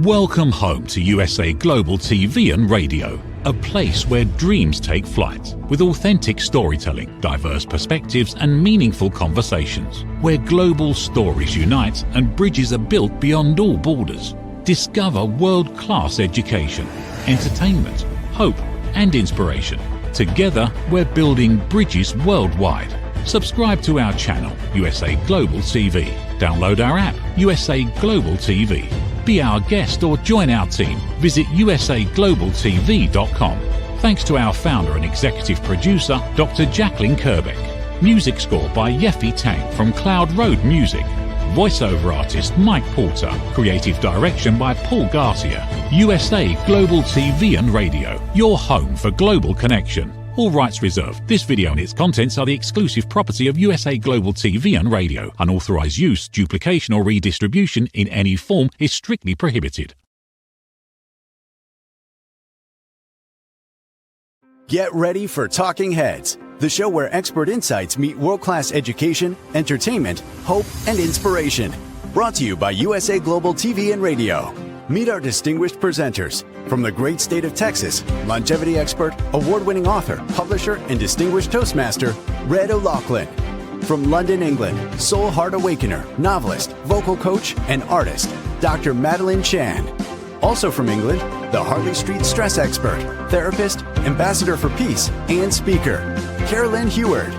Welcome home to USA Global TV and Radio, a place where dreams take flight, with authentic storytelling, diverse perspectives and meaningful conversations, where global stories unite and bridges are built beyond all borders. Discover world-class education, entertainment, hope and inspiration. Together, we're building bridges worldwide. Subscribe to our channel, USA Global TV. Download our app, USA Global TV. Be our guest or join our team. Visit usaglobaltv.com. Thanks to our founder and executive producer, Dr. Jacqueline Kerbeck. Music score by Yeffy Tang from Cloud Road Music. Voiceover artist Mike Porter. Creative direction by Paul Garcia. USA Global TV and Radio, your home for global connection. All rights reserved. This video and its contents are the exclusive property of USA Global TV and Radio. Unauthorized use, duplication or redistribution in any form is strictly prohibited. Get ready for Talking Heads, the show where expert insights meet world-class education, entertainment, hope, and inspiration. Brought to you by USA Global TV and Radio. Meet our distinguished presenters. From the great state of Texas, longevity expert, award-winning author, publisher, and distinguished Toastmaster, Red O'Loughlin. From London, England, soul heart awakener, novelist, vocal coach, and artist, Dr. Madeline Chan. Also from England, the Harley Street stress expert, therapist, ambassador for peace, and speaker, Carolyn Heward.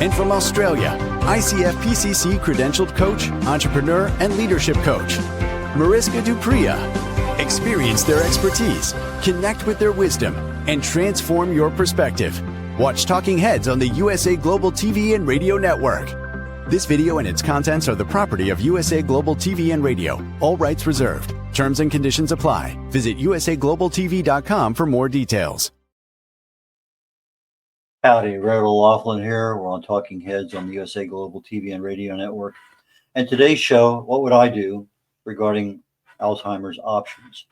And from Australia, ICF PCC credentialed coach, entrepreneur, and leadership coach, Mariska Dupria. Experience their expertise, connect with their wisdom, and transform your perspective. Watch Talking Heads on the USA Global TV and Radio Network. This video and its contents are the property of USA Global TV and Radio. All rights reserved. Terms and conditions apply. Visit usaglobaltv.com for more details. Howdy, Red O'Loughlin here. We're on Talking Heads on the USA Global TV and Radio Network. And today's show, what would I do regarding Alzheimer's options?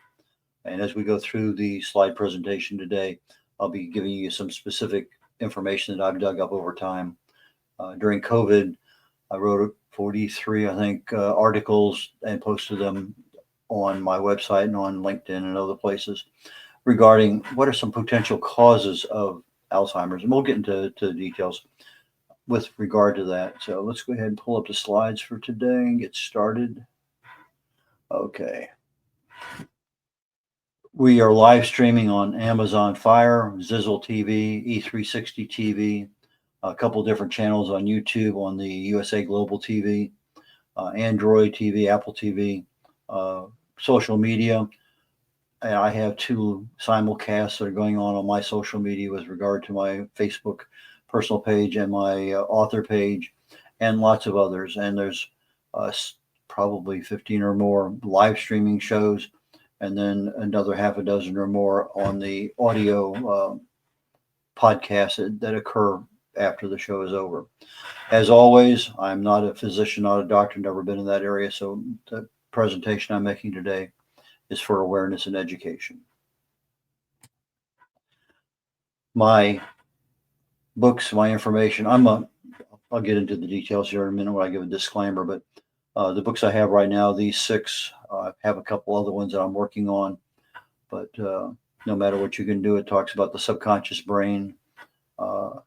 And as we go through the slide presentation today, I'll be giving you some specific information that I've dug up over time. During COVID, I wrote 43, I think, articles and posted them on my website and on LinkedIn and other places regarding what are some potential causes of Alzheimer's. And we'll get into the details with regard to that. So let's go ahead and pull up the slides for today and get started. Okay. We are live streaming on Amazon Fire, Zizzle TV, E360 TV, a couple different channels on YouTube on the USA Global TV, Android TV, Apple TV, social media. And I have 2 simulcasts that are going on my social media with regard to my Facebook personal page and my author page, and lots of others. And there's probably 15 or more live streaming shows, and then another half a dozen or more on the audio podcasts that occur after the show is over. As always, I'm not a physician, not a doctor, never been in that area, so the presentation I'm making today is for awareness and education. My books, my information, I'll get into the details here in a minute when I give a disclaimer, but the books I have right now, these 6, I have a couple other ones that I'm working on, but no matter what you can do, it talks about the subconscious brain,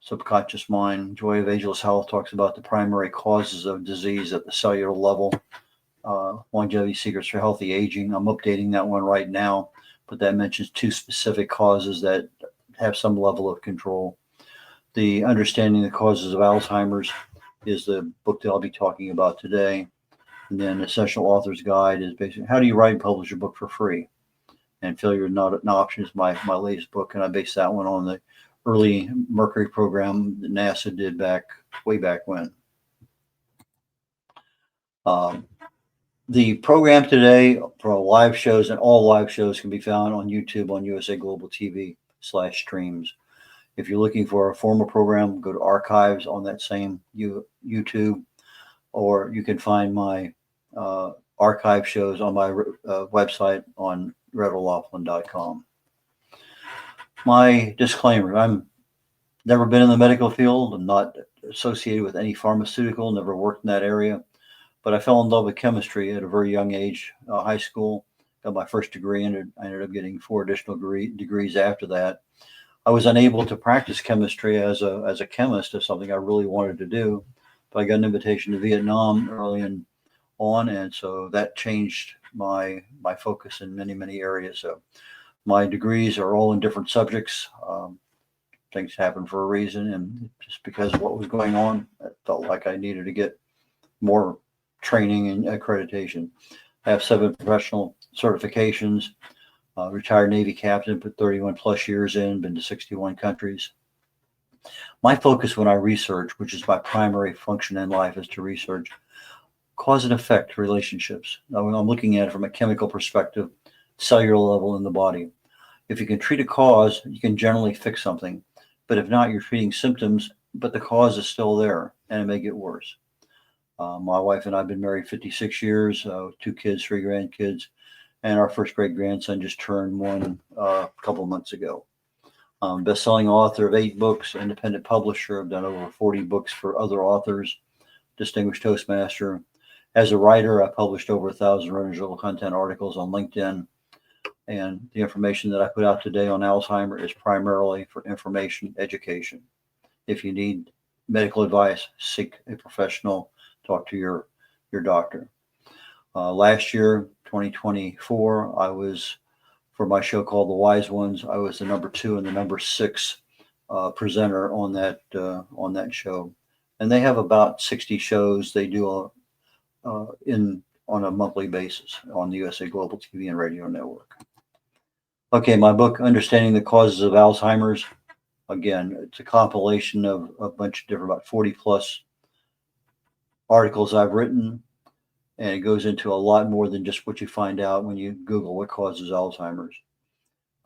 subconscious mind. Joy of Ageless Health talks about the primary causes of disease at the cellular level. Longevity Secrets for Healthy Aging. I'm updating that one right now, but that mentions 2 specific causes that have some level of control. The Understanding the Causes of Alzheimer's is the book that I'll be talking about today. And then Essential Author's Guide is basically how do you write and publish a book for free? And Failure is Not an Option is my latest book, and I based that one on the early Mercury program that NASA did way back when. The program today for live shows, and all live shows, can be found on YouTube on USA Global TV/streams. If you're looking for a former program, go to archives on that same YouTube, or you can find my archive shows on my website on redolaughlin.com. My disclaimer: I'm never been in the medical field. I'm not associated with any pharmaceutical, never worked in that area, but I fell in love with chemistry at a very young age, high school, got my first degree, and I ended up getting 4 additional degrees after that. I was unable to practice chemistry as a chemist, as something I really wanted to do, but I got an invitation to Vietnam early on, and so that changed my focus in many areas. So my degrees are all in different subjects. Things happen for a reason, and just because of what was going on, I felt like I needed to get more training and accreditation. I have 7 professional certifications. Retired Navy captain, put 31 plus years in, been to 61 countries. My focus when I research, which is my primary function in life, is to research cause and effect relationships. Now, when I'm looking at it from a chemical perspective, cellular level in the body. If you can treat a cause, you can generally fix something. But if not, you're treating symptoms, but the cause is still there, and it may get worse. My wife and I have been married 56 years, 2 kids, 3 grandkids, and our first great grandson just turned 1 a couple of months ago. Best-selling author of 8 books, independent publisher. I've done over 40 books for other authors, distinguished Toastmaster. As a writer, I published over 1,000 original content articles on LinkedIn. And the information that I put out today on Alzheimer's is primarily for information education. If you need medical advice, seek a professional, talk to your doctor. Last year, 2024, I was, for my show called The Wise Ones, I was the number 2 and the number 6 presenter on that show. And they have about 60 shows they do on a monthly basis on the USA Global TV and Radio Network. Okay, my book, Understanding the Causes of Alzheimer's. Again, it's a compilation of a bunch of different, about 40 plus articles I've written. And it goes into a lot more than just what you find out when you Google what causes Alzheimer's.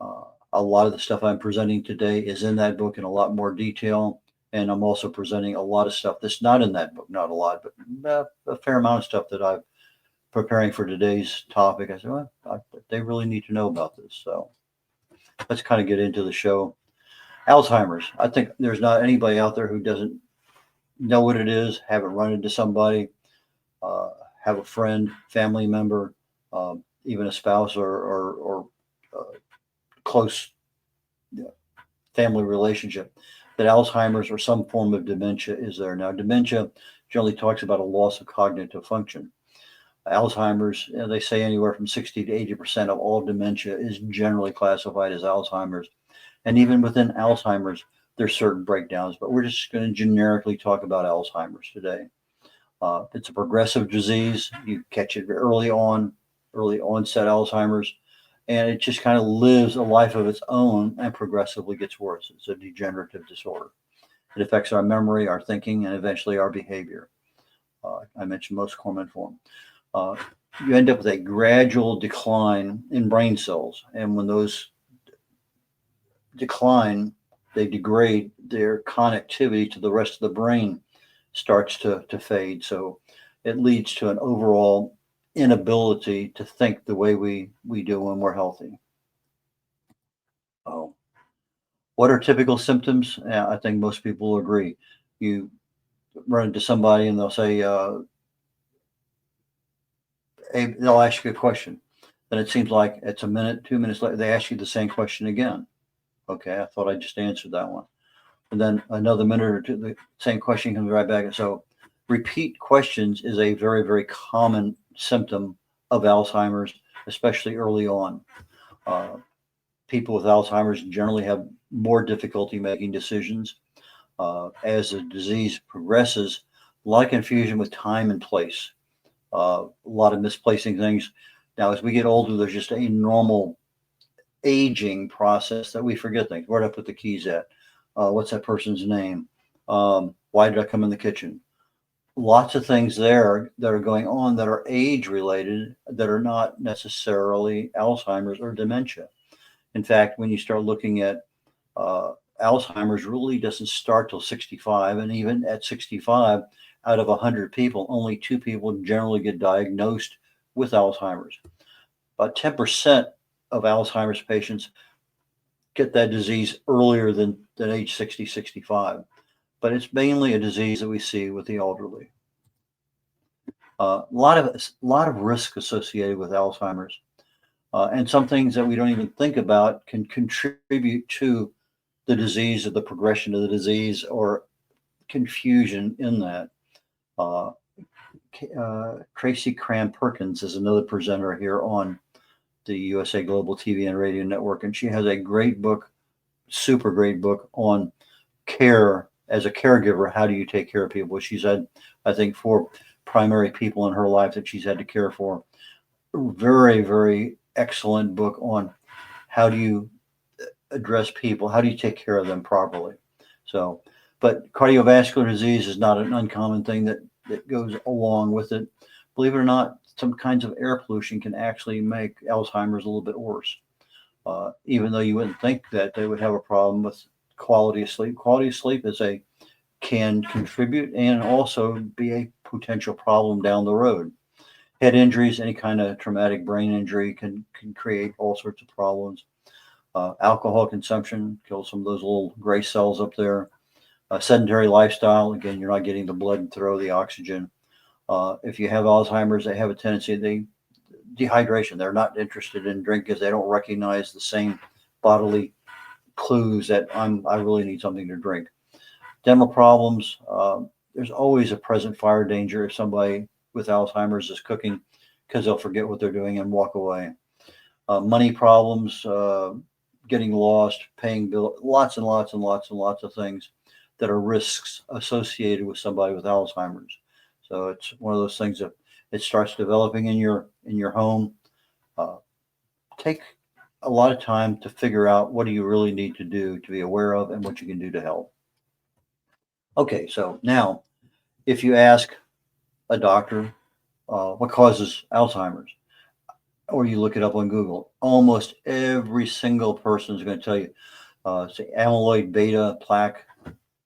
A lot of the stuff I'm presenting today is in that book in a lot more detail. And I'm also presenting a lot of stuff that's not in that book, not a lot, but a fair amount of stuff that I'm preparing for today's topic. I said, well, they really need to know about this. So let's kind of get into the show. Alzheimer's. I think there's not anybody out there who doesn't know what it is, haven't run into somebody, have a friend, family member, even a spouse or close family relationship, that Alzheimer's or some form of dementia is there. Now, dementia generally talks about a loss of cognitive function. Alzheimer's, they say anywhere from 60 to 80% of all dementia is generally classified as Alzheimer's. And even within Alzheimer's, there's certain breakdowns, but we're just going to generically talk about Alzheimer's today. It's a progressive disease. You catch it early onset Alzheimer's, and it just kind of lives a life of its own and progressively gets worse. It's a degenerative disorder. It affects our memory, our thinking, and eventually our behavior. I mentioned most common form. You end up with a gradual decline in brain cells, and when those decline, they degrade, their connectivity to the rest of the brain starts to fade. So it leads to an overall inability to think the way we do when we're healthy. What are typical symptoms? I think most people will agree. You run into somebody and they'll say, they'll ask you a question. Then it seems like it's a minute, 2 minutes later, they ask you the same question again. Okay, I thought I just answered that one. And then another minute or two, the same question comes right back. So repeat questions is a very, very common symptom of Alzheimer's, especially early on. People with Alzheimer's generally have more difficulty making decisions. As the disease progresses, a lot of confusion with time and place, a lot of misplacing things. Now, as we get older, there's just a normal aging process that we forget things. Where did I put the keys at? What's that person's name? Why did I come in the kitchen? Lots of things there that are going on that are age related that are not necessarily Alzheimer's or dementia. In fact, when you start looking at Alzheimer's, really doesn't start till 65, and even at 65, out of 100 people, only 2 people generally get diagnosed with Alzheimer's. About 10% of Alzheimer's patients get that disease earlier than age 60, 65. But it's mainly a disease that we see with the elderly. A lot of risk associated with Alzheimer's. And some things that we don't even think about can contribute to the disease or the progression of the disease or confusion in that. Uh, Tracy Cram Perkins is another presenter here on the USA Global TV and Radio Network, and she has a great book, super great book on care as a caregiver. How do you take care of people? She's had, I think, 4 primary people in her life that she's had to care for. Very, very excellent book on how do you address people, how do you take care of them properly. So, but cardiovascular disease is not an uncommon thing that goes along with it. Believe it or not, some kinds of air pollution can actually make Alzheimer's a little bit worse. Even though you wouldn't think that they would have a problem with quality of sleep. Quality of sleep can contribute and also be a potential problem down the road. Head injuries, any kind of traumatic brain injury can create all sorts of problems. Alcohol consumption kills some of those little gray cells up there. Sedentary lifestyle, again, you're not getting the blood and throw the oxygen. If you have Alzheimer's, they have a tendency, dehydration. They're not interested in drink because they don't recognize the same bodily clues that I really need something to drink. Dental problems. There's always a present fire danger if somebody with Alzheimer's is cooking because they'll forget what they're doing and walk away. Money problems, getting lost, paying bills, lots and lots and lots and lots of things that are risks associated with somebody with Alzheimer's. So it's one of those things that it starts developing in your home. Take a lot of time to figure out what do you really need to do to be aware of and what you can do to help. Okay, so now if you ask a doctor what causes Alzheimer's, or you look it up on Google, almost every single person is going to tell you say amyloid beta plaque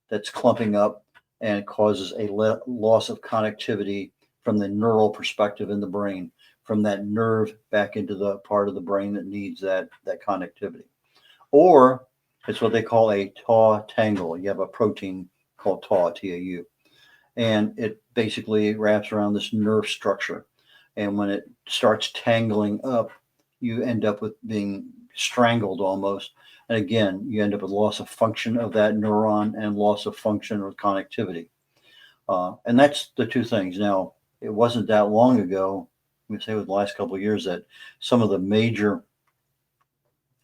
that's clumping up and causes a loss of connectivity from the neural perspective in the brain, from that nerve back into the part of the brain that needs that connectivity. Or it's what they call a tau tangle. You have a protein called tau, T-A-U, and it basically wraps around this nerve structure. And when it starts tangling up, you end up with being strangled almost. And again, you end up with loss of function of that neuron and loss of function or connectivity. And that's the two things. Now, it wasn't that long ago, we say with the last couple of years, that some of the major,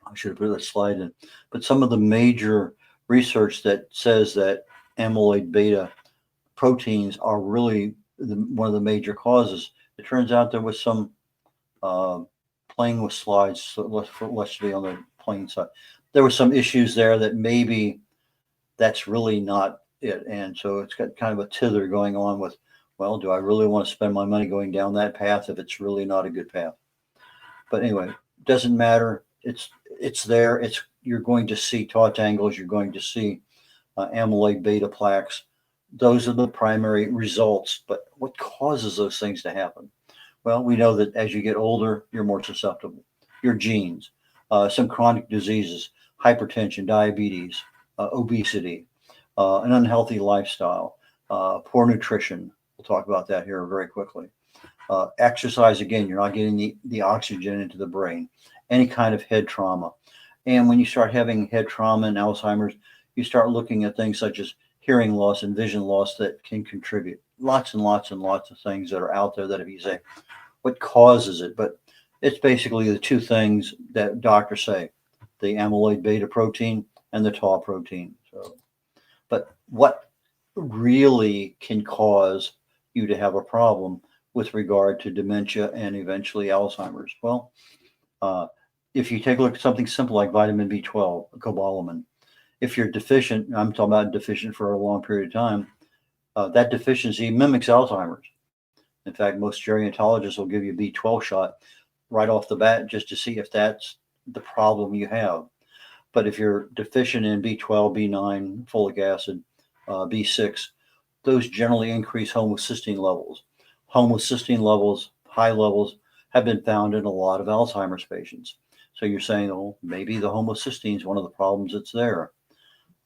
I should have put that slide in, but some of the major research that says that amyloid beta proteins are really one of the major causes. It turns out there was some playing with slides, so let's be on the plain side. There were some issues there that maybe that's really not it. And so it's got kind of a tither going on with, well, do I really want to spend my money going down that path if it's really not a good path? But anyway, doesn't matter. It's there. You're going to see tau tangles. You're going to see amyloid beta plaques. Those are the primary results. But what causes those things to happen? Well, we know that as you get older, you're more susceptible. Your genes, some chronic diseases, hypertension, diabetes, obesity, an unhealthy lifestyle, poor nutrition. We'll talk about that here very quickly. Exercise, again, you're not getting the oxygen into the brain. Any kind of head trauma. And when you start having head trauma and Alzheimer's, you start looking at things such as hearing loss and vision loss that can contribute. Lots and lots and lots of things that are out there that if you say, what causes it? But it's basically the two things that doctors say, the amyloid beta protein and the tau protein. So, but what really can cause you to have a problem with regard to dementia and eventually Alzheimer's? Well, if you take a look at something simple like vitamin B12, cobalamin, if you're deficient, I'm talking about deficient for a long period of time, that deficiency mimics Alzheimer's. In fact, most gerontologists will give you a B12 shot right off the bat just to see if that's the problem you have. But if you're deficient in B12, B9, folic acid, B6, those generally increase homocysteine levels. Homocysteine levels, high levels, have been found in a lot of Alzheimer's patients. So you're saying, oh, maybe the homocysteine is one of the problems that's there.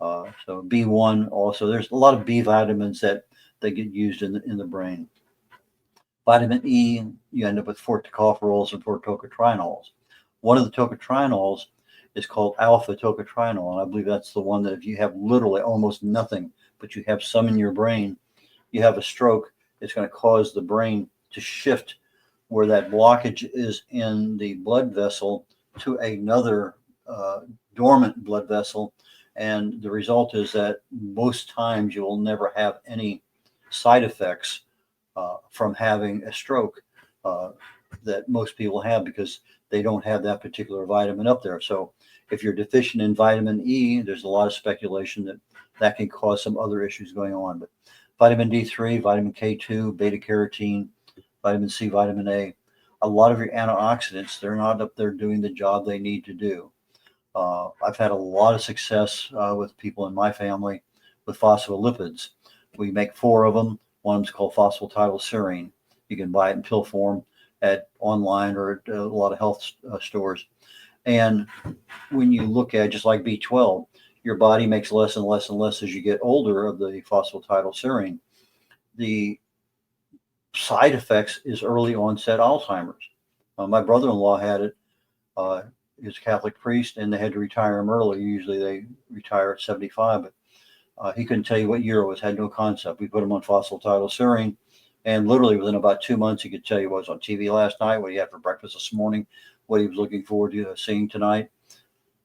So B1 also, there's a lot of B vitamins that they get used in the brain. Vitamin E, you end up with 4-tocopherols and 4-tocotrienols. One of the tocotrienols is called alpha tocotrienol, and I believe that's the one that if you have literally almost nothing, but you have some in your brain, you have a stroke, it's going to cause the brain to shift where that blockage is in the blood vessel to another dormant blood vessel. And the result is that most times you will never have any side effects from having a stroke that most people have, because they don't have that particular vitamin up there. So if you're deficient in vitamin E, there's a lot of speculation that that can cause some other issues going on. But vitamin D3, vitamin K2, beta carotene, vitamin C, vitamin A, a lot of your antioxidants, they're not up there doing the job they need to do. I've had a lot of success with people in my family with phospholipids. We make 4 of them. One of them's called phosphatidylserine. You can buy it in pill form at online or at a lot of health stores. And when you look at just like B12, your body makes less and less and less as you get older of the phosphatidylserine. The side effects is early onset Alzheimer's. My brother-in-law had it. He's a Catholic priest, and they had to retire him early. Usually they retire at 75, but he couldn't tell you what year it was, had no concept. We put him on phosphatidylserine, and literally within about 2 months, he could tell you what was on TV last night, what he had for breakfast this morning, what he was looking forward to seeing tonight.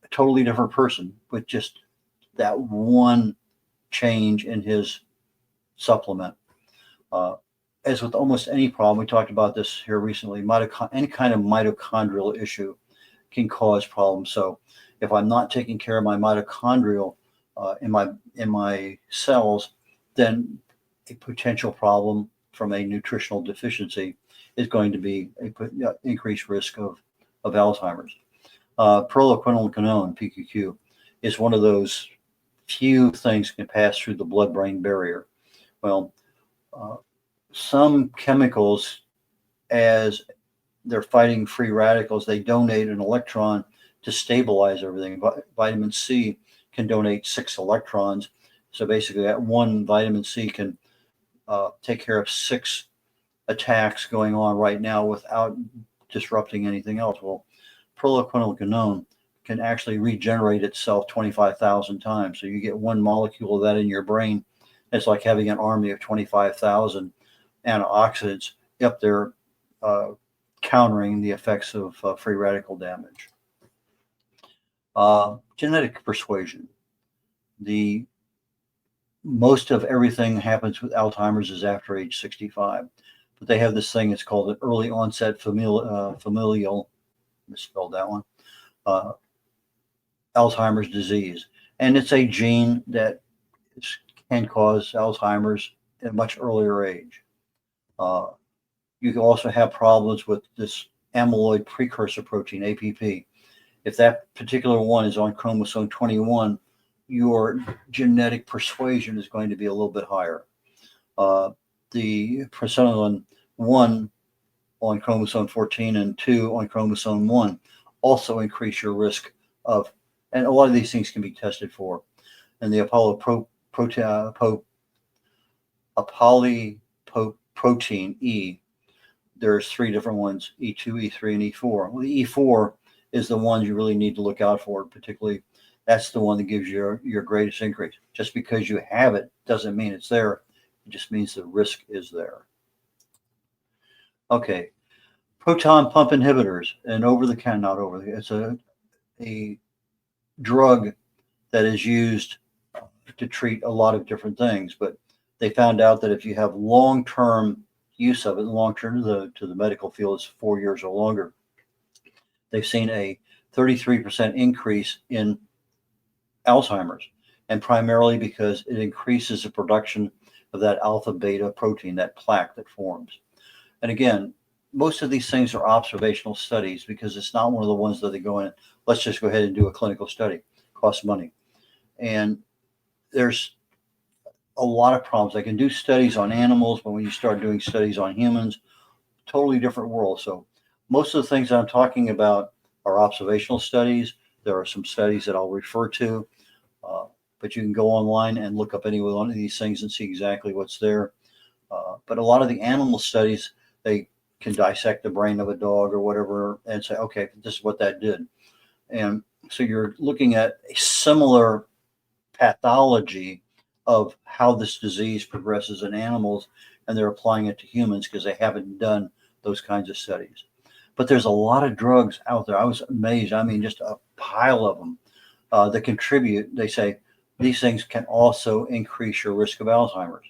A totally different person with just that one change in his supplement. As with almost any problem, we talked about this here recently, any kind of mitochondrial issue can cause problems. So if I'm not taking care of my mitochondrial in my cells, then a potential problem from a nutritional deficiency is going to be an increased risk of Alzheimer's. Propranolol, PQQ, is one of those few things that can pass through the blood-brain barrier. Well, some chemicals, as they're fighting free radicals, they donate an electron to stabilize everything. Vitamin C can donate 6 electrons. So basically that one vitamin C can take care of 6 attacks going on right now without disrupting anything else. Well, propranolol can actually regenerate itself 25,000 times. So you get one molecule of that in your brain. It's like having an army of 25,000 antioxidants up there countering the effects of free radical damage. Genetic persuasion. Most of everything happens with Alzheimer's is after age 65, but they have this thing, it's called an early onset familial, misspelled that one, Alzheimer's disease. And it's a gene that can cause Alzheimer's at a much earlier age. You can also have problems with this amyloid precursor protein, APP. If that particular one is on chromosome 21, your genetic persuasion is going to be a little bit higher. The presenilin 1 on chromosome 14 and 2 on chromosome 1 also increase your risk of, and a lot of these things can be tested for. And the apolyprotein E, there's 3 different ones, E2, E3, and E4. Well, the E4 is the one you really need to look out for, particularly that's the one that gives you your greatest increase. Just because you have it doesn't mean it's there. It just means the risk is there. Okay, proton pump inhibitors, and it's a drug that is used to treat a lot of different things, but they found out that if you have long-term use of it, long-term to the medical field is 4 years or longer, they've seen a 33% increase in Alzheimer's, and primarily because it increases the production of that alpha beta protein, that plaque that forms. And again, most of these things are observational studies because it's not one of the ones that they go in, let's just go ahead and do a clinical study. It costs money. And there's a lot of problems. They can do studies on animals, but when you start doing studies on humans, totally different world. So most of the things that I'm talking about are observational studies. There are some studies that I'll refer to, but you can go online and look up any one of these things and see exactly what's there. But a lot of the animal studies, they can dissect the brain of a dog or whatever and say, okay, this is what that did. And so you're looking at a similar pathology of how this disease progresses in animals, and they're applying it to humans because they haven't done those kinds of studies. But there's a lot of drugs out there. I was amazed. I mean, just a pile of them that contribute. They say these things can also increase your risk of Alzheimer's,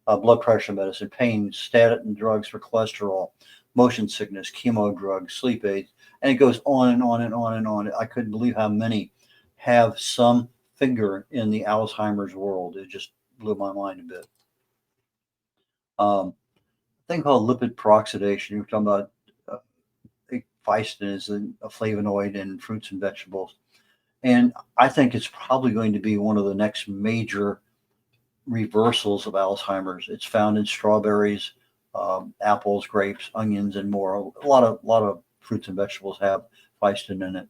blood pressure medicine, pain, statin drugs for cholesterol, motion sickness, chemo drugs, sleep aids, and it goes on and on and on and on. I couldn't believe how many have some finger in the Alzheimer's world. It just blew my mind a bit. A thing called lipid peroxidation. You were talking about Physin is a flavonoid in fruits and vegetables. And I think it's probably going to be one of the next major reversals of Alzheimer's. It's found in strawberries, apples, grapes, onions, and more. A lot of fruits and vegetables have Physin in it.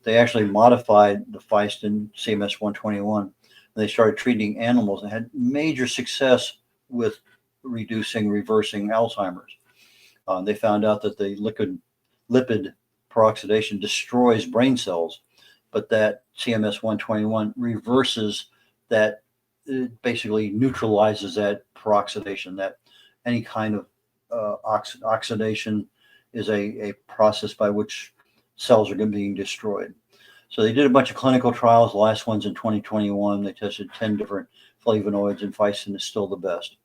They actually modified the Physin CMS 121, and they started treating animals and had major success with reversing Alzheimer's. They found out that the lipid peroxidation destroys brain cells, but that CMS 121 reverses that. It basically neutralizes that peroxidation. That any kind of oxidation is a process by which cells are being destroyed. So they did a bunch of clinical trials. The last one's in 2021. They tested 10 different flavonoids, and Physin is still the best.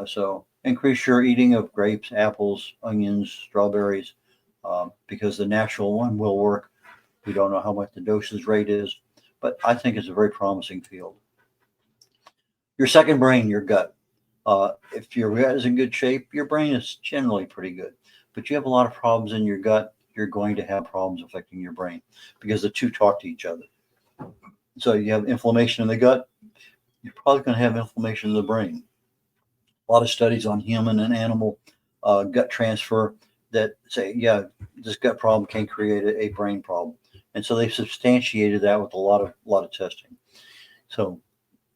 So increase your eating of grapes, apples, onions, strawberries, because the natural one will work. We don't know how much the dosage rate is, but I think it's a very promising field. Your second brain, your gut. If your gut is in good shape, your brain is generally pretty good. But you have a lot of problems in your gut, you're going to have problems affecting your brain because the two talk to each other. So you have inflammation in the gut, you're probably going to have inflammation in the brain. A lot of studies on human and animal gut transfer that say, yeah, this gut problem can create a brain problem. And so they've substantiated that with a lot of testing. So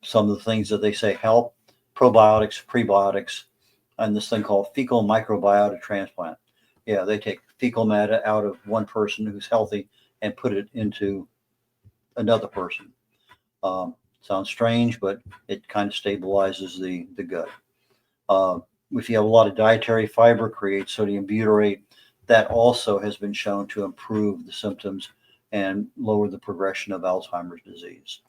some of the things that they say help: probiotics, prebiotics, and this thing called fecal microbiota transplant. Yeah, they take fecal matter out of one person who's healthy and put it into another person. Sounds strange, but it kind of stabilizes the gut. If you have a lot of dietary fiber, create sodium butyrate. That also has been shown to improve the symptoms and lower the progression of Alzheimer's disease.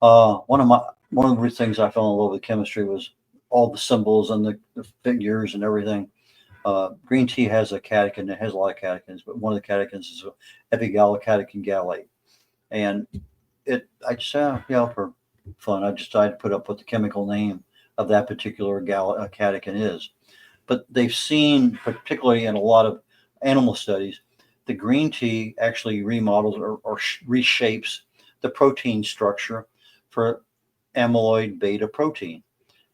One of the things I fell in love with chemistry was all the symbols and the figures and everything. Green tea has a catechin. It has a lot of catechins, but one of the catechins is epigallocatechin gallate. And I just, for fun, I decided to put up what the chemical name of that particular catechin is. But they've seen, particularly in a lot of animal studies, the green tea actually remodels or reshapes the protein structure for amyloid beta protein.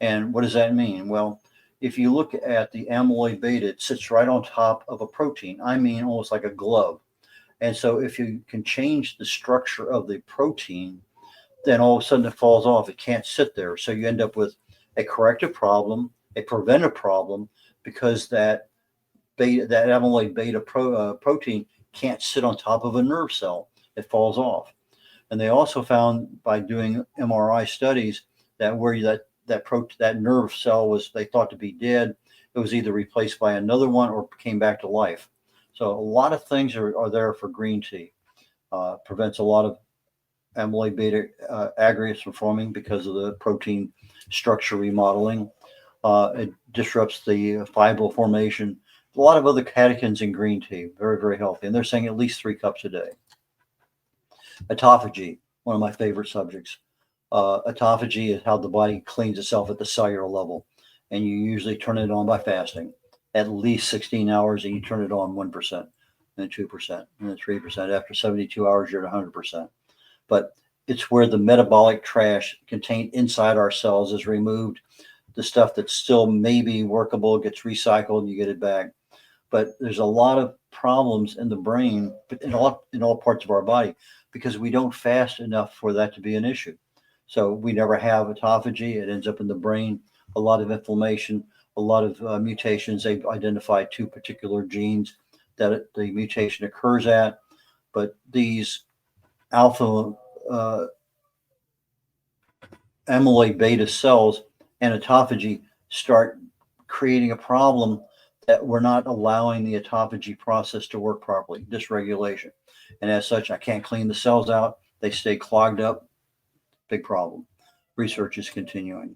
And what does that mean? Well, if you look at the amyloid beta, it sits right on top of a protein. I mean, almost like a glove. And so if you can change the structure of the protein, then all of a sudden it falls off. It can't sit there. So you end up with a corrective problem, a preventive problem, because that amyloid beta protein can't sit on top of a nerve cell. It falls off. And they also found by doing MRI studies that where that nerve cell was, they thought to be dead, it was either replaced by another one or came back to life. So a lot of things are there for green tea. Prevents a lot of amyloid beta aggregates from forming because of the protein structure remodeling. It disrupts the fibril formation. A lot of other catechins in green tea, very, very healthy. And they're saying at least 3 cups a day. Autophagy, one of my favorite subjects. Autophagy is how the body cleans itself at the cellular level. And you usually turn it on by fasting. At least 16 hours, and you turn it on 1%, then 2%, and then 3%. After 72 hours, you're at 100%. But it's where the metabolic trash contained inside our cells is removed. The stuff that's still maybe workable gets recycled, and you get it back. But there's a lot of problems in the brain, but in all parts of our body, because we don't fast enough for that to be an issue. So we never have autophagy. It ends up in the brain. A lot of inflammation, a lot of mutations. They've identified two particular genes that the mutation occurs at, but these alpha amyloid beta cells and autophagy start creating a problem that we're not allowing the autophagy process to work properly, dysregulation. And as such, I can't clean the cells out. They stay clogged up. Big problem. Research is continuing.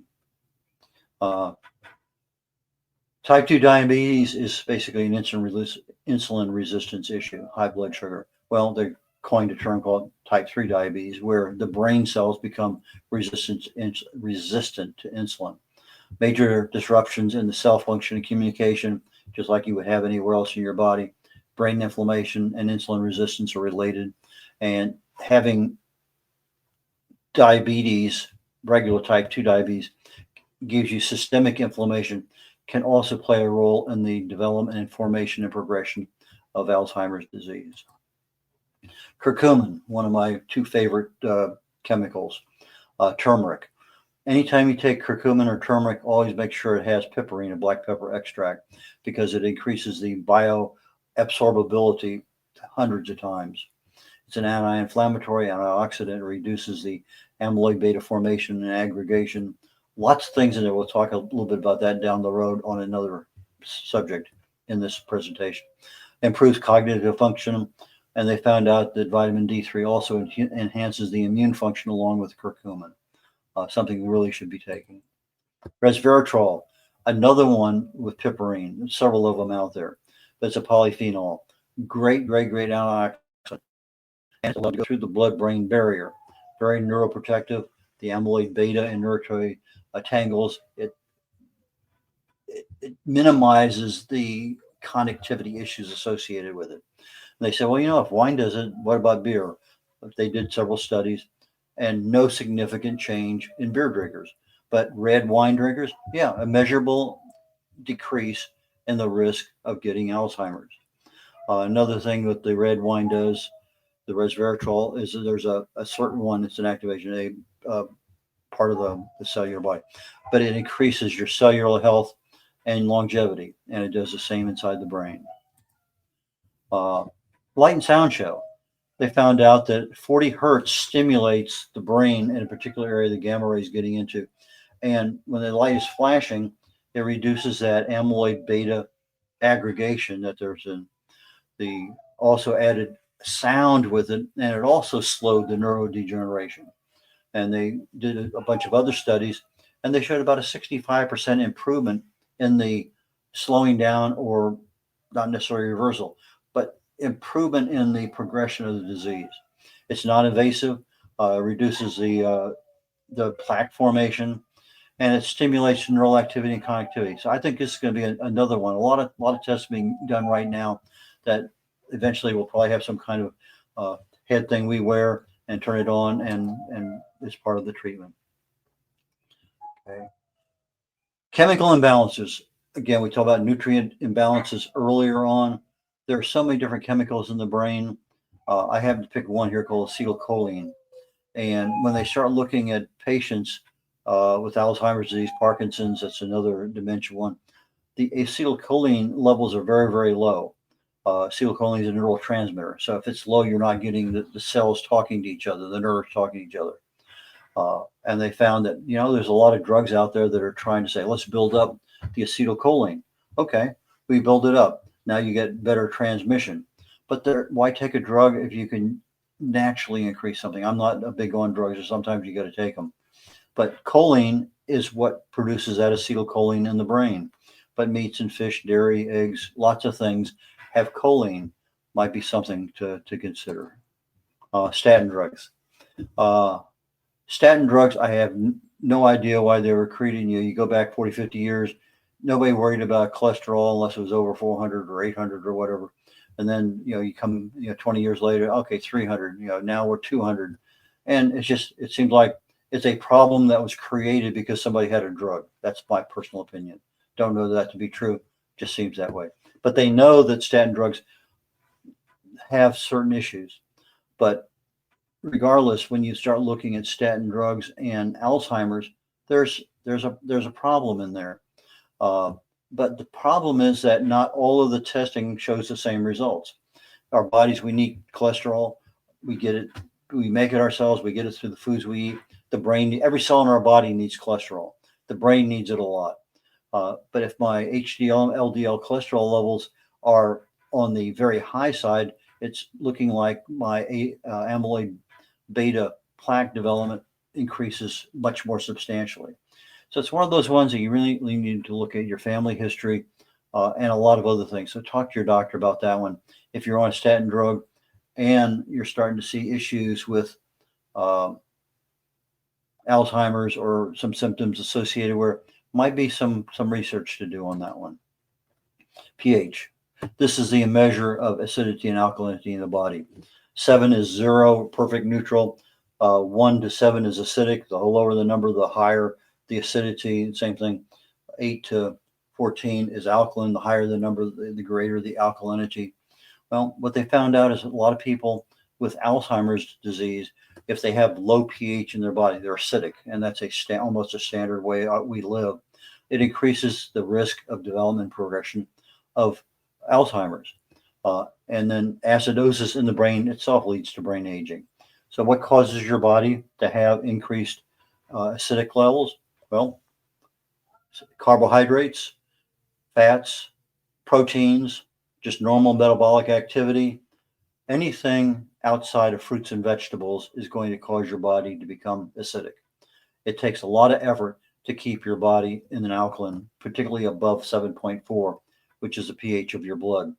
Type 2 diabetes is basically an insulin resistance issue, high blood sugar. Well, they coined a term called type 3 diabetes, where the brain cells become resistant to insulin. Major disruptions in the cell function and communication, just like you would have anywhere else in your body. Brain inflammation and insulin resistance are related. And having diabetes, regular type 2 diabetes, gives you systemic inflammation, can also play a role in the development and formation and progression of Alzheimer's disease. Curcumin, one of my two favorite chemicals. Turmeric. Anytime you take curcumin or turmeric, always make sure it has piperine, a black pepper extract, because it increases the bioabsorbability hundreds of times. It's an anti-inflammatory, antioxidant. It reduces the amyloid beta formation and aggregation. Lots of things in there. We'll talk a little bit about that down the road on another subject in this presentation. Improves cognitive function, and they found out that vitamin D3 also enhances the immune function along with curcumin. Something we really should be taking. Resveratrol, another one with piperine. There's several of them out there. But it's a polyphenol. Great antioxidant. And it'll go through the blood-brain barrier. Very neuroprotective. The amyloid beta and neurotrophic tangles. It minimizes the connectivity issues associated with it. And they said, well, if wine does it, what about beer? They did several studies, and no significant change in beer drinkers. But red wine drinkers, yeah, a measurable decrease in the risk of getting Alzheimer's. Another thing that the red wine does, the resveratrol, is that there's a certain one, it's an activation, a part of the cellular body, but it increases your cellular health and longevity, and it does the same inside the brain. Light and sound show. They found out that 40 hertz stimulates the brain in a particular area the gamma ray is getting into. And when the light is flashing, it reduces that amyloid beta aggregation that there's in. The also added sound with it, and it also slowed the neurodegeneration. And they did a bunch of other studies, and they showed about a 65% improvement in the slowing down, or not necessarily reversal, but improvement in the progression of the disease. It's non-invasive, reduces the plaque formation, and it stimulates neural activity and connectivity. So I think this is going to be another one. A lot of tests being done right now that eventually will probably have some kind of head thing we wear and turn it on, and is part of the treatment. Okay. Chemical imbalances. Again, we talked about nutrient imbalances earlier on. There are so many different chemicals in the brain. I happen to pick one here called acetylcholine. And when they start looking at patients with Alzheimer's disease, Parkinson's, that's another dementia one, the acetylcholine levels are very, very low. Acetylcholine is a neurotransmitter. So if it's low, you're not getting the cells talking to each other, the nerves talking to each other. And they found that, there's a lot of drugs out there that are trying to say, let's build up the acetylcholine. Okay, we build it up. Now you get better transmission. But why take a drug if you can naturally increase something? I'm not a big on drugs, so sometimes you got to take them. But choline is what produces that acetylcholine in the brain. But meats and fish, dairy, eggs, lots of things have choline. Might be something to consider. Statin drugs. Statin drugs, I have no idea why they were creating you. You go back 40, 50 years, nobody worried about cholesterol unless it was over 400 or 800 or whatever. And then, you come, 20 years later, okay, 300, now we're 200. And it seems like it's a problem that was created because somebody had a drug. That's my personal opinion. Don't know that to be true. Just seems that way. But they know that statin drugs have certain issues. But regardless, when you start looking at statin drugs and Alzheimer's, there's a problem in there. But the problem is that not all of the testing shows the same results. Our bodies, we need cholesterol. We get it, we make it ourselves. We get it through the foods we eat. The brain, every cell in our body needs cholesterol. The brain needs it a lot. But if my HDL, LDL cholesterol levels are on the very high side, it's looking like my amyloid beta plaque development increases much more substantially. So it's one of those ones that you really need to look at your family history and a lot of other things. So talk to your doctor about that one. If you're on a statin drug and you're starting to see issues with Alzheimer's or some symptoms associated where might be some research to do on that one. pH. This is the measure of acidity and alkalinity in the body. 7 is 0, perfect neutral. 1 to 7 is acidic. The lower the number, the higher the acidity. Same thing. 8 to 14 is alkaline. The higher the number, the greater the alkalinity. Well, what they found out is a lot of people with Alzheimer's disease, if they have low pH in their body, they're acidic, and that's almost a standard way we live. It increases the risk of development progression of Alzheimer's. And then acidosis in the brain itself leads to brain aging. So what causes your body to have increased acidic levels? Well, carbohydrates, fats, proteins, just normal metabolic activity. Anything outside of fruits and vegetables is going to cause your body to become acidic. It takes a lot of effort to keep your body in an alkaline, particularly above 7.4, which is the pH of your blood.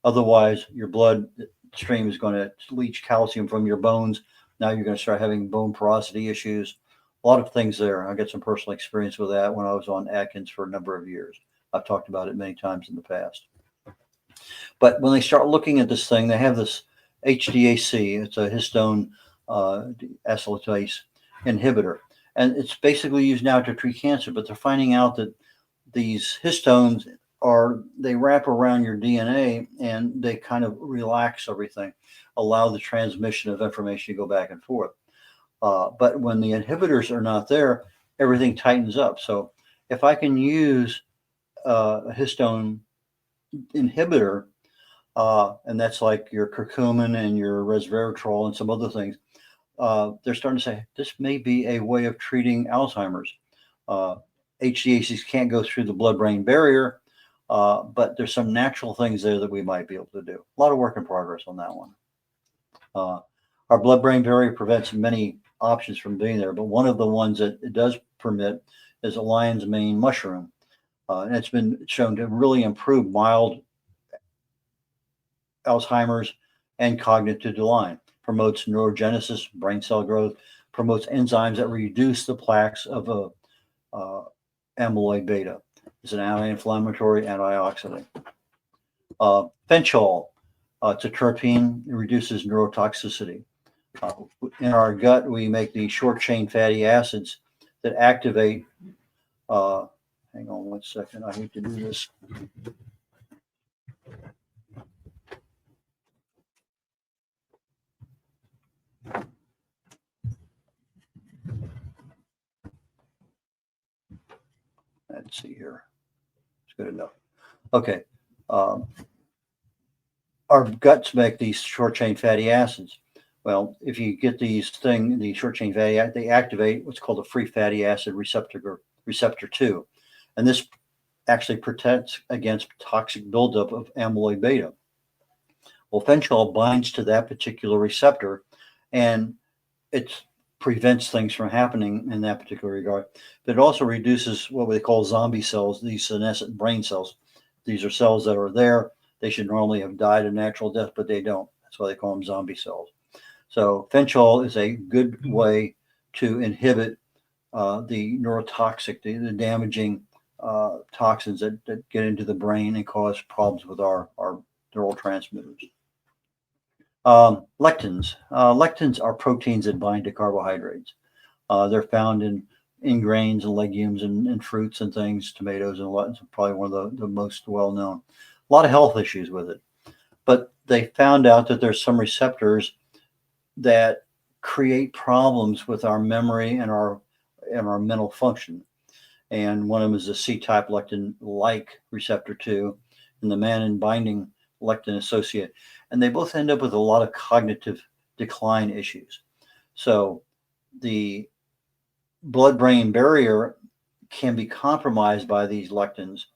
Otherwise, your blood stream is going to leach calcium from your bones. Now you're going to start having bone porosity issues. A lot of things there. I got some personal experience with that when I was on Atkins for a number of years. I've talked about it many times in the past. But when they start looking at this thing, they have this HDAC. It's a histone acetylase inhibitor. And it's basically used now to treat cancer. But they're finding out that these histones they wrap around your DNA and they kind of relax everything, allow the transmission of information to go back and forth. But when the inhibitors are not there, everything tightens up. So if I can use a histone inhibitor, and that's like your curcumin and your resveratrol and some other things, they're starting to say this may be a way of treating Alzheimer's. HDACs can't go through the blood-brain barrier, but there's some natural things there that we might be able to do. A lot of work in progress on that one. Our blood-brain barrier prevents many options from being there, but one of the ones that it does permit is a lion's mane mushroom. And it's been shown to really improve mild Alzheimer's and cognitive decline, promotes neurogenesis, brain cell growth, promotes enzymes that reduce the plaques of amyloid beta. It's an anti-inflammatory, antioxidant. Fenchol, it's a terpene. It reduces neurotoxicity. In our gut, we make these short-chain fatty acids that activate. Hang on one second. I hate to do this. Let's see here. It's good enough. Okay. Our guts make these short-chain fatty acids. Well, if you get these short-chain fatty acids, they activate what's called a free fatty acid receptor 2. And this actually protects against toxic buildup of amyloid beta. Well, fenchol binds to that particular receptor, and it prevents things from happening in that particular regard. But it also reduces what we call zombie cells, these senescent brain cells. These are cells that are there. They should normally have died a natural death, but they don't. That's why they call them zombie cells. So fenchol is a good way to inhibit the neurotoxic, the damaging toxins that get into the brain and cause problems with our neurotransmitters. Lectins. Lectins are proteins that bind to carbohydrates. They're found in grains and legumes and fruits and things, tomatoes and what. It's probably one of the most well-known. A lot of health issues with it. But they found out that there's some receptors that create problems with our memory and our mental function. and one of them is the C-type lectin-like receptor 2, and the mannan-binding lectin associate. And they both end up with a lot of cognitive decline issues. So the blood-brain barrier can be compromised by these lectins,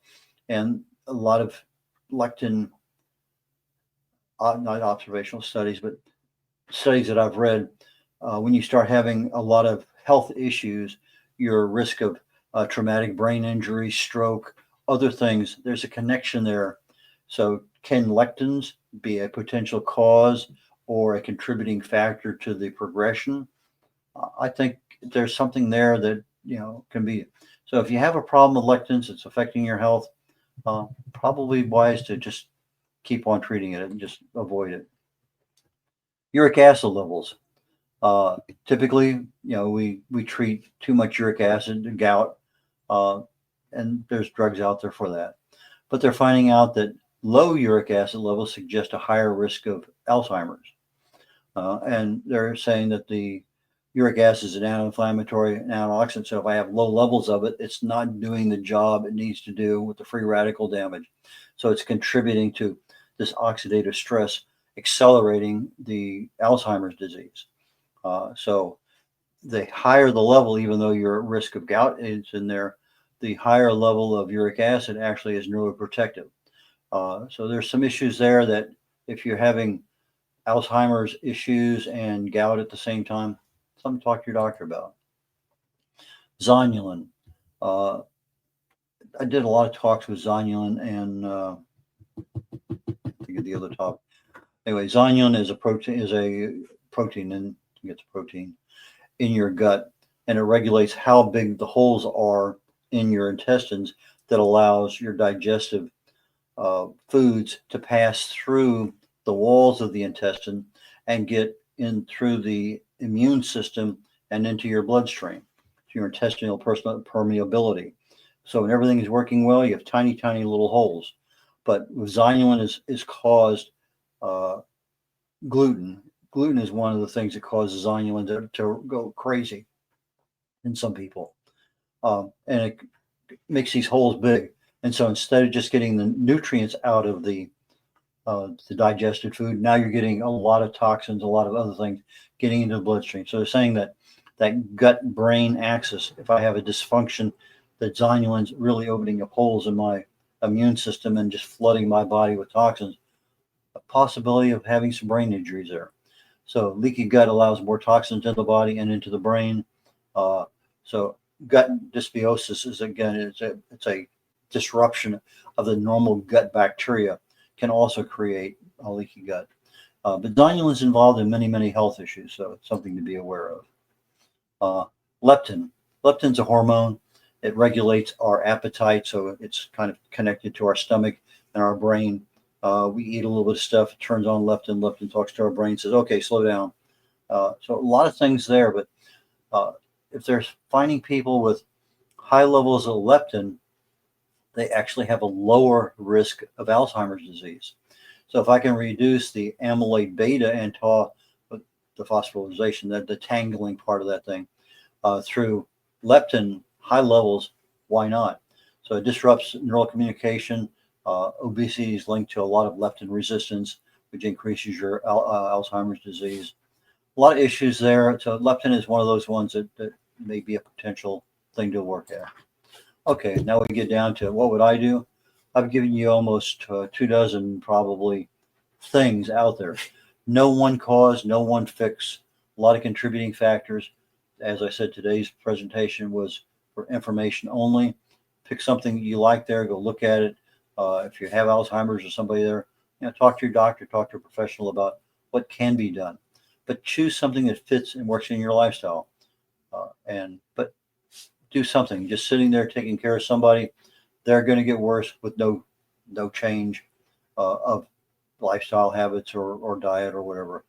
and a lot of lectin, not observational studies, but studies that I've read, when you start having a lot of health issues, your risk of traumatic brain injury, stroke, other things, there's a connection there. So can lectins be a potential cause or a contributing factor to the progression? I think there's something there that, can be. So if you have a problem with lectins, it's affecting your health, probably wise to just keep on treating it and just avoid it. Uric acid levels. Typically, we treat too much uric acid, gout, and there's drugs out there for that. But they're finding out that low uric acid levels suggest a higher risk of Alzheimer's. And they're saying that the uric acid is an anti-inflammatory and antioxidant. So if I have low levels of it, it's not doing the job it needs to do with the free radical damage. So it's contributing to this oxidative stress, accelerating the Alzheimer's disease. So the higher the level, even though your risk of gout is in there, the higher level of uric acid actually is neuroprotective. So there's some issues there that if you're having Alzheimer's issues and gout at the same time, something to talk to your doctor about. Zonulin. I did a lot of talks with zonulin and I think of the other topic. Anyway, zonulin is a protein, and it's a protein in your gut, and it regulates how big the holes are in your intestines that allows your digestive foods to pass through the walls of the intestine and get in through the immune system and into your bloodstream, to your intestinal permeability. So when everything is working well, you have tiny, tiny little holes. But with zonulin is caused gluten. Gluten is one of the things that causes zonulin to go crazy in some people. And it makes these holes big. And so instead of just getting the nutrients out of the digested food, now you're getting a lot of toxins, a lot of other things getting into the bloodstream. So they're saying that gut-brain axis, if I have a dysfunction, that zonulin's really opening up holes in my immune system and just flooding my body with toxins, a possibility of having some brain injuries there. So leaky gut allows more toxins into the body and into the brain. So gut dysbiosis is, again, it's a disruption of the normal gut bacteria, can also create a leaky gut. But zonulin is involved in many, many health issues, so it's something to be aware of. Leptin. Leptin's a hormone. It regulates our appetite, so it's kind of connected to our stomach and our brain. We eat a little bit of stuff, it turns on leptin. Leptin talks to our brain, says, okay, slow down. So a lot of things there, but if they're finding people with high levels of leptin, they actually have a lower risk of Alzheimer's disease. So if I can reduce the amyloid beta and tau, the phosphorylation, the tangling part of that thing, through leptin high levels, why not? So it disrupts neural communication. Obesity is linked to a lot of leptin resistance, which increases your Alzheimer's disease. A lot of issues there. So leptin is one of those ones that may be a potential thing to work at. Okay, now we get down to what would I do? I've given you almost 24 probably things out there. No one cause, no one fix, a lot of contributing factors. As I said, today's presentation was for information only. Pick something that you like there, go look at it. If you have Alzheimer's or somebody there, talk to your doctor, talk to a professional about what can be done. But choose something that fits and works in your lifestyle. But do something. Just sitting there taking care of somebody, they're going to get worse with no change of lifestyle habits or diet or whatever.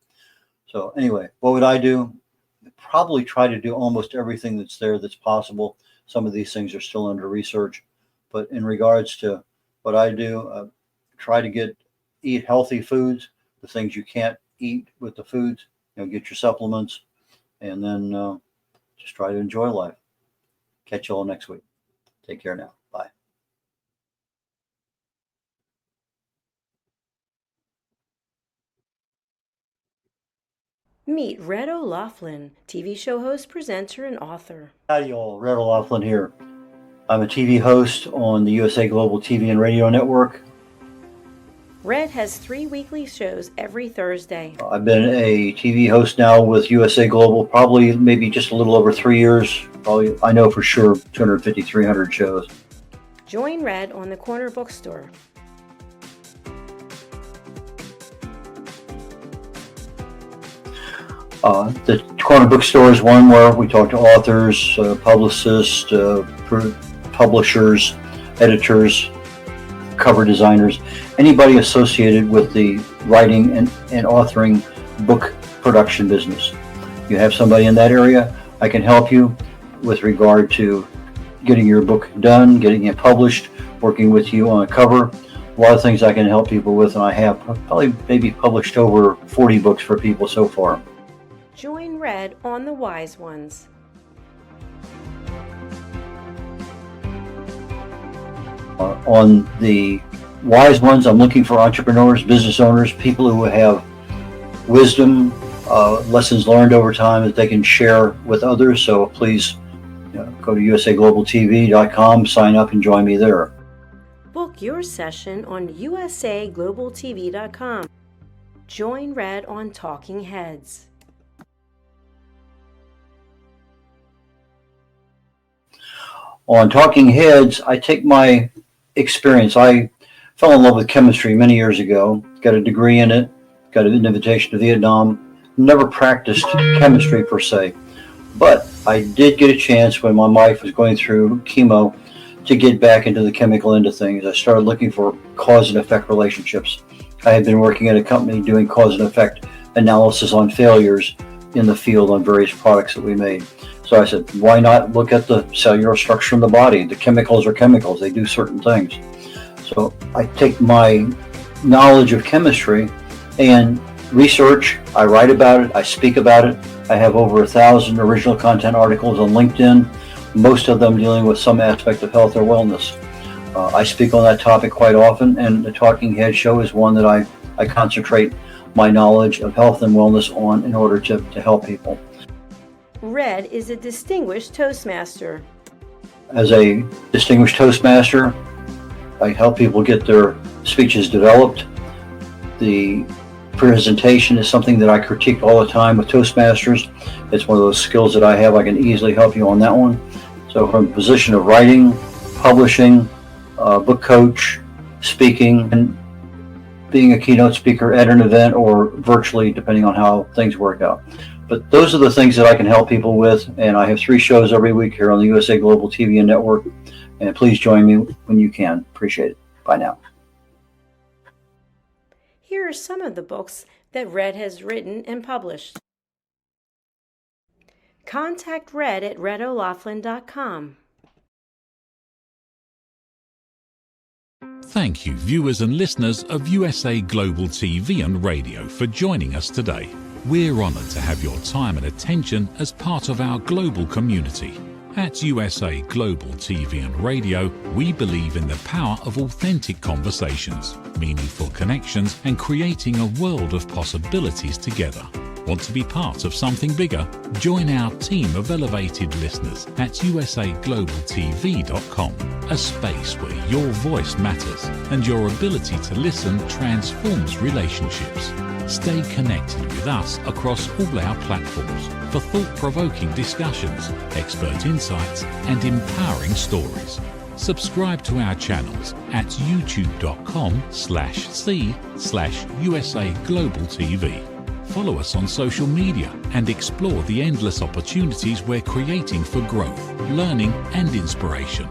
So anyway, what would I do? Probably try to do almost everything that's there that's possible. Some of these things are still under research, but in regards to what I do, try to eat healthy foods, the things you can't eat with the foods, get your supplements, and then just try to enjoy life. Catch you all next week. Take care now. Bye. Meet Red O'Loughlin, TV show host, presenter, and author. Howdy, y'all. Red O'Loughlin here. I'm a TV host on the USA Global TV and Radio Network. Red has 3 weekly shows every Thursday. I've been a TV host now with USA Global probably maybe just a little over 3 years. Probably, I know for sure, 250, 300 shows. Join Red on the Corner Bookstore. The Corner Bookstore is one where we talk to authors, publicists, publishers, editors, cover designers, anybody associated with the writing and authoring book production business. You have somebody in that area, I can help you with regard to getting your book done, getting it published, working with you on a cover. A lot of things I can help people with, and I have probably maybe published over 40 books for people so far. Join Red on The Wise Ones. On the Wise Ones, I'm looking for entrepreneurs, business owners, people who have wisdom, lessons learned over time that they can share with others. So please go to usaglobaltv.com, sign up, and join me there. Book your session on usaglobaltv.com. Join Red on Talking Heads. On Talking Heads, I take my experience. I fell in love with chemistry many years ago, got a degree in it, got an invitation to Vietnam, never practiced chemistry per se, but I did get a chance when my wife was going through chemo to get back into the chemical end of things. I started looking for cause and effect relationships. I had been working at a company doing cause and effect analysis on failures in the field on various products that we made. So I said, why not look at the cellular structure in the body? The chemicals are chemicals. They do certain things. So I take my knowledge of chemistry and research. I write about it. I speak about it. I have over 1,000 original content articles on LinkedIn, most of them dealing with some aspect of health or wellness. I speak on that topic quite often, and the Talking Head show is one that I concentrate my knowledge of health and wellness on in order to help people. Red is a distinguished Toastmaster. As a distinguished Toastmaster, I help people get their speeches developed. The presentation is something that I critique all the time with Toastmasters. It's one of those skills that I have. I can easily help you on that one. So from the position of writing, publishing, book coach, speaking, and being a keynote speaker at an event or virtually, depending on how things work out. But those are the things that I can help people with, and I have 3 shows every week here on the USA Global TV and Network, and please join me when you can. Appreciate it. Bye now. Here are some of the books that Red has written and published. Contact Red at redolaughlin.com. Thank you, viewers and listeners of USA Global TV and Radio, for joining us today. We're honoured to have your time and attention as part of our global community. At USA Global TV and Radio, we believe in the power of authentic conversations, meaningful connections, and creating a world of possibilities together. Want to be part of something bigger? Join our team of elevated listeners at usaglobaltv.com, a space where your voice matters and your ability to listen transforms relationships. Stay connected with us across all our platforms for thought-provoking discussions, expert insights, and empowering stories. Subscribe to our channels at youtube.com/c/USA Global TV. Follow us on social media and explore the endless opportunities we're creating for growth, learning, and inspiration.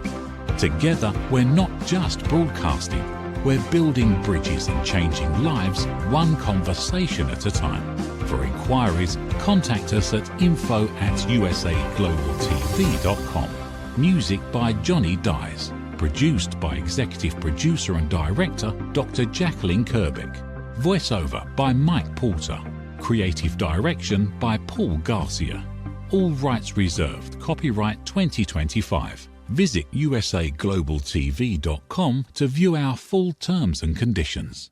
Together, we're not just broadcasting, we're building bridges and changing lives one conversation at a time. For inquiries, contact us at info@usaglobaltv.com. Music by Johnny Dyes. Produced by Executive Producer and Director Dr. Jacqueline Kerbeck. Voiceover by Mike Porter. Creative Direction by Paul Garcia. All rights reserved. Copyright 2025. Visit usaglobaltv.com to view our full terms and conditions.